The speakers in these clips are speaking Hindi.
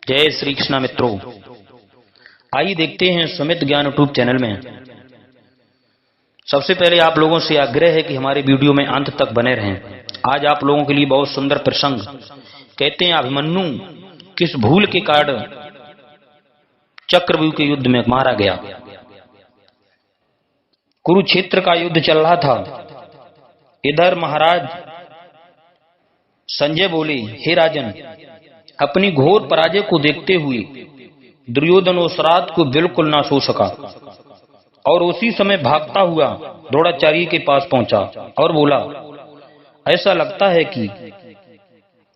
जय श्री कृष्णा मित्रों, आइए देखते हैं सुमित ज्ञान यूट्यूब चैनल में। सबसे पहले आप लोगों से आग्रह है कि हमारे वीडियो में अंत तक बने रहें। आज आप लोगों के लिए बहुत सुंदर प्रसंग। कहते हैं अभिमन्यु किस भूल के कारण चक्रव्यूह के युद्ध में मारा गया। कुरुक्षेत्र का युद्ध चल रहा था। इधर महाराज संजय बोले, हे राजन, अपनी घोर पराजय को देखते हुए दुर्योधन उस रात को बिल्कुल ना सो सका और उसी समय भागता हुआ द्रोणाचार्य के पास पहुंचा और बोला, ऐसा लगता है कि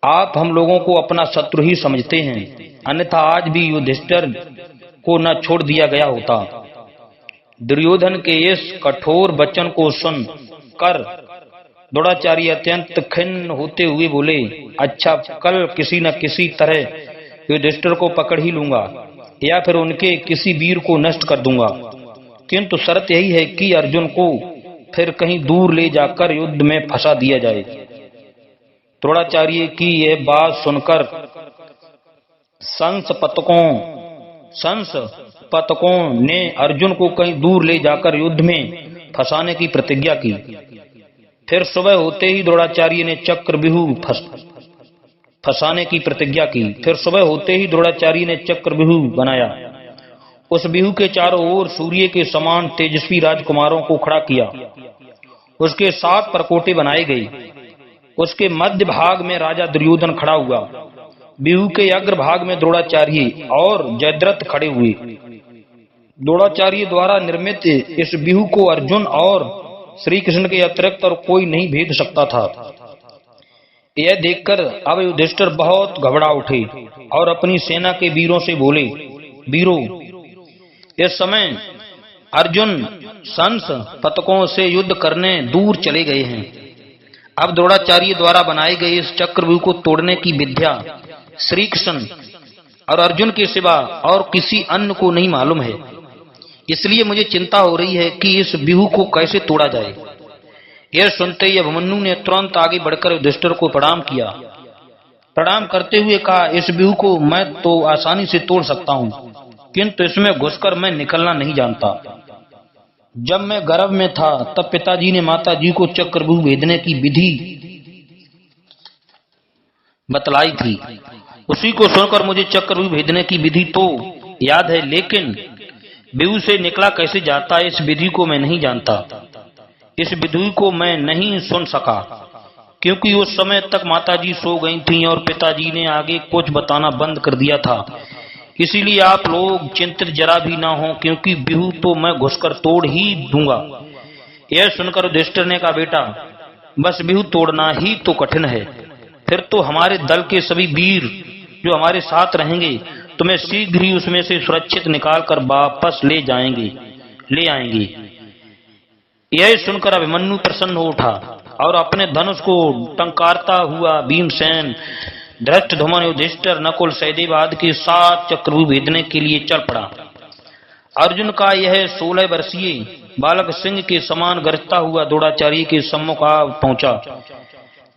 आप हम लोगों को अपना शत्रु ही समझते हैं, अन्यथा आज भी युधिष्ठिर को न छोड़ दिया गया होता। दुर्योधन के इस कठोर वचन को सुन कर द्रोणाचार्य अत्यंत खिन्न होते हुए बोले, अच्छा, कल किसी न किसी तरह युधिष्ठिर को पकड़ ही लूंगा या फिर उनके किसी वीर को नष्ट कर दूंगा, किंतु शर्त यही है कि अर्जुन को फिर कहीं दूर ले जाकर युद्ध में फंसा दिया जाए। द्रोणाचार्य की यह बात सुनकर संसपतकों ने अर्जुन को कहीं दूर ले जाकर युद्ध में फंसाने की प्रतिज्ञा की। फिर सुबह होते ही द्रोणाचार्य ने चक्रव्यूह फंसाने की प्रतिज्ञा की। फिर सुबह होते ही द्रोणाचार्य ने चक्रव्यूह बनाया। उस व्यूह के चारों ओर सूर्य के समान तेजस्वी राजकुमारों को खड़ा किया। उसके 7 परकोटे बनाए गए। उसके मध्य भाग में राजा दुर्योधन खड़ा हुआ। व्यूह के अग्र भाग में द्रोणाचार्य और जयद्रथ खड़े हुए। द्रोणाचार्य द्वारा निर्मित इस व्यूह को अर्जुन और श्री कृष्ण के अतिरिक्त और कोई नहीं भेद सकता था। यह देखकर अब युधिष्ठिर बहुत घबरा उठे और अपनी सेना के वीरों से बोले, वीरों, इस समय अर्जुन संस पतकों से युद्ध करने दूर चले गए हैं। अब द्रोणाचार्य द्वारा बनाए गए इस चक्रव्यूह को तोड़ने की विद्या श्री कृष्ण और अर्जुन के सिवा और किसी अन्य को नहीं मालूम है। इसलिए मुझे चिंता हो रही है कि इस व्यूह को कैसे तोड़ा जाए। यह सुनते ही अभिमन्यु ने तुरंत आगे बढ़कर युधिष्ठिर को प्रणाम किया। प्रणाम करते हुए कहा, इस व्यूह को मैं तो आसानी से तोड़ सकता हूं, किंतु इसमें घुसकर मैं निकलना नहीं जानता। जब मैं गर्भ में था तब पिताजी ने माताजी को चक्रव्यूह भेदने की विधि बतलाई थी। उसी को सुनकर मुझे चक्रव्यूह भेदने की विधि तो याद है, लेकिन व्यूह से निकला कैसे जाता है इस विधि को मैं नहीं जानता। इस विधि को मैं नहीं सुन सका क्योंकि उस समय तक माताजी सो गई थीं और पिताजी ने आगे कुछ बताना बंद कर दिया था। इसीलिए आप लोग चिंतित जरा भी ना हो, क्योंकि व्यूह तो मैं घुसकर तोड़ ही दूंगा। यह सुनकर युधिष्ठिर ने कहा, बेटा, बस व्यूह तोड़ना ही तो कठिन है। फिर तो हमारे दल के सभी वीर जो हमारे साथ रहेंगे तुम्हें शीघ्र ही उसमें से सुरक्षित निकालकर वापस ले आएंगे। यह सुनकर अभिमन्यु प्रसन्न हो उठा और अपने धनुष को टंकारता हुआ भीमसेन, धृष्टद्युम्न, युधिष्ठिर, नकुल, सहदेव आदि के 7 चक्रव्यूह भेदने के लिए चल पड़ा। अर्जुन का यह 16 वर्षीय बालक सिंह के समान गरजता हुआ द्रोणाचार्य के सम्मुख आ पहुंचा।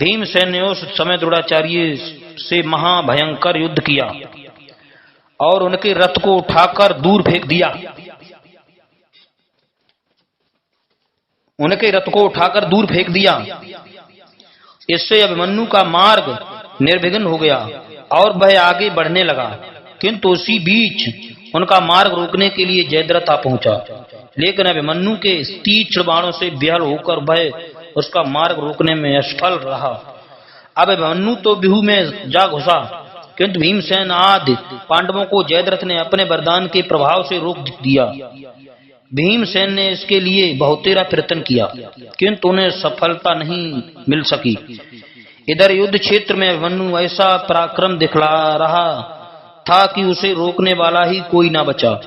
भीमसेन ने उस समय द्रोणाचार्य से महाभयंकर युद्ध किया और उनके रथ को उठाकर दूर फेंक दिया। इससे अभिमन्यु का मार्ग निर्विघ्न हो गया और वह आगे बढ़ने लगा, किंतु उसी बीच उनका मार्ग रोकने के लिए जयद्रथ आ पहुंचा। लेकिन अभिमन्यु के तीक्ष्ण बाणों से विहल होकर वह उसका मार्ग रोकने में असफल रहा। अब अभिमन्यु तो व्यूह में जा घुसा, किंतु भीमसेन आदि पांडवों को जयद्रथ ने अपने वरदान के प्रभाव से रोक दिया। भीमसेन ने इसके लिए बहुतेरा प्रयत्न किया, किंतु उन्हें सफलता नहीं मिल सकी। इधर युद्ध क्षेत्र में अभिमन्यु ऐसा पराक्रम दिखला रहा था कि उसे रोकने वाला ही कोई ना बचा।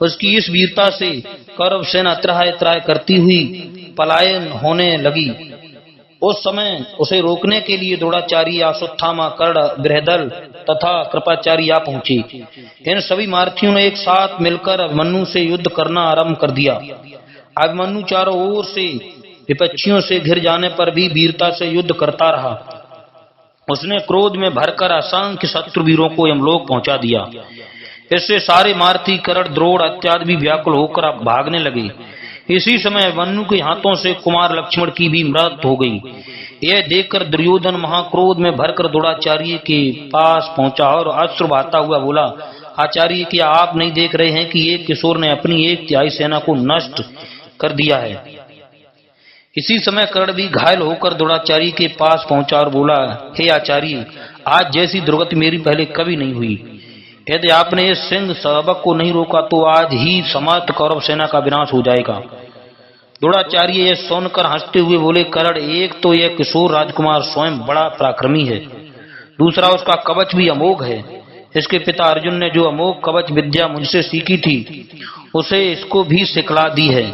उसकी इस वीरता से कौरव सेना त्राह त्राह करती हुई पलायन होने लगी। उस समय उसे रोकने के लिए द्रोणाचार्य, अश्वत्थामा, कर्ण, बृहदल तथा कृपाचार्य आ पहुंचे। इन सभी मार्थियों ने एक साथ मिलकर अभिमन्यु से युद्ध करना आरंभ कर दिया। अभिमन्यु चारों ओर से विपक्षियों से घिर जाने पर भी वीरता से युद्ध करता रहा। उसने क्रोध में भरकर असंख्य शत्रुवीरों को यमलोक पहुंचा दिया। इससे सारे मारती करण द्रोण इत्यादि भी व्याकुल होकर भागने लगे। इसी समय अभिमन्यु के हाथों से कुमार लक्ष्मण की भी मृत्यु हो गई। यह देखकर दुर्योधन महाक्रोध में भरकर द्रोणाचार्य के पास पहुंचा और अश्रु बहाता हुआ बोला, आचार्य, क्या आप नहीं देख रहे हैं कि एक किशोर ने अपनी 1/3 सेना को नष्ट कर दिया है। इसी समय कर्ण भी घायल होकर द्रोणाचार्य के पास पहुंचा और बोला, हे आचार्य, आज जैसी दुर्गति मेरी पहले कभी नहीं हुई। यदि आपने इस सिंह शावक को नहीं रोका तो आज ही समस्त कौरव सेना का विनाश हो जाएगा। द्रोणाचार्य यह सुनकर हंसते हुए बोले, कर्ण, एक तो यह किशोर राजकुमार स्वयं बड़ा पराक्रमी है, दूसरा उसका कवच भी अमोघ है। इसके पिता अर्जुन ने जो अमोघ कवच विद्या मुझसे सीखी थी उसे इसको भी सिखला दी है।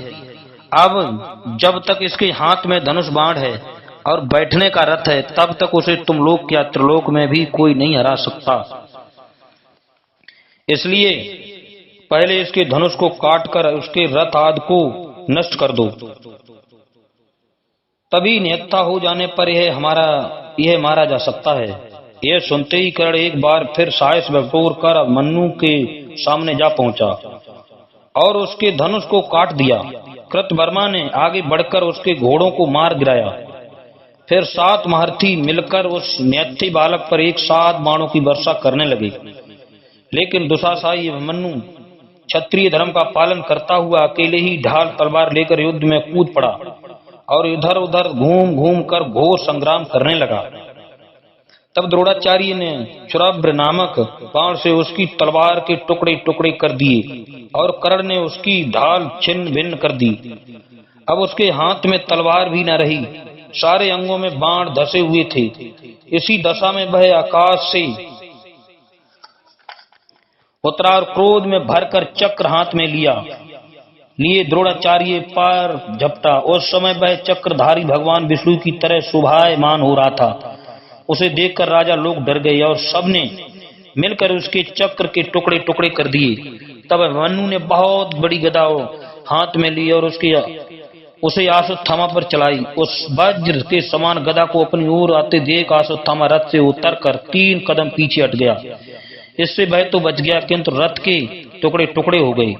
अब जब तक इसके हाथ में धनुष बाण है और बैठने का रथ है तब तक उसे तुम लोक या त्रिलोक में भी कोई नहीं हरा सकता। इसलिए पहले इसके धनुष को काटकर उसके रथ आदि को नष्ट कर दो, तभी निहत्था हो जाने पर यह मारा जा सकता है। यह सुनते ही कर्ण एक बार फिर साहस बटोर कर अभिमन्यु के सामने जा पहुंचा और उसके धनुष को काट दिया। कृतवर्मा ने आगे बढ़कर उसके घोड़ों को मार गिराया। फिर 7 महारथी मिलकर उस निहत्थे बालक पर एक साथ बाणों की वर्षा करने लगे। लेकिन दुशाशाई अभिमन्यु क्षत्रिय धर्म का पालन करता हुआ अकेले ही ढाल तलवार लेकर युद्ध में कूद पड़ा और इधर उधर घूम घूम कर घोर संग्राम करने लगा। तब द्रोणाचार्य ने चुरभ्र नामक बाण से उसकी तलवार के टुकड़े टुकड़े कर दिए और कर्ण ने उसकी ढाल छिन्न भिन्न कर दी। अब उसके हाथ में तलवार भी न रही, सारे अंगों में बाण धसे हुए थे। इसी दशा में वह आकाश से उतरा और क्रोध में भरकर चक्र हाथ में लिए द्रोणाचार्य पर झपटा। उस समय वह चक्रधारी भगवान विष्णु की तरह शोभायमान हो रहा था। उसे देखकर राजा लोग डर गए और सबने मिलकर उसके चक्र के टुकड़े टुकड़े कर दिए। तब अभिमन्यु ने बहुत बड़ी गदा हाथ में ली और उसे अश्वत्थामा पर चलाई। उस वज्र के समान गदा को अपनी ओर आते देख अश्वत्थामा रथ से उतरकर 3 कदम पीछे हट गया। इससे वह तो बच गया किंतु रथ के टुकड़े टुकड़े हो गए।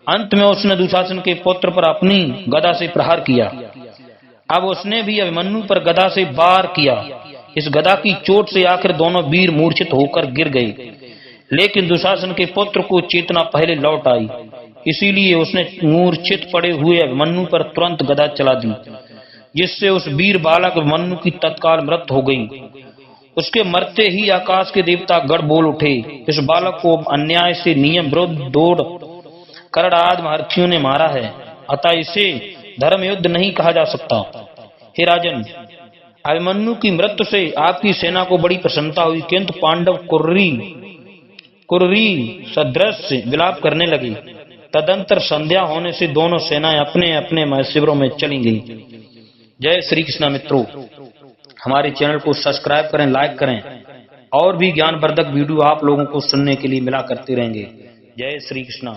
अंत में उसने दुशासन के पुत्र पर अपनी गदा से प्रहार किया। अब उसने भी अभिमन्यु पर गदा से वार किया। इस गदा की चोट से आखिर दोनों वीर मूर्छित होकर गिर गए। लेकिन दुशासन के पुत्र को चेतना पहले लौट आई, इसीलिए उसने मूर्छित पड़े हुए अभिमन्यु पर तुरंत गदा चला दी, जिससे उस वीर बालक अभिमन्यु की तत्काल मृत्यु हो गई। उसके मरते ही आकाश के देवता गण बोल उठे, इस बालक को अन्याय से नियम विरुद्ध दौड़ कर्ण आदि महर्षियों ने मारा है, अतः इसे धर्म युद्ध नहीं कहा जा सकता। हे राजन, अभिमन्यु की मृत्यु से आपकी सेना को बड़ी प्रसन्नता हुई, किंतु पांडव कुर्री सदृश विलाप करने लगे। तदंतर संध्या होने से दोनों सेनाएं अपने अपने शिविरों में चली गईं। जय श्री कृष्ण। मित्रों, हमारे चैनल को सब्सक्राइब करें, लाइक करें और भी ज्ञानवर्धक वीडियो आप लोगों को सुनने के लिए मिला करते रहेंगे। जय श्री कृष्ण।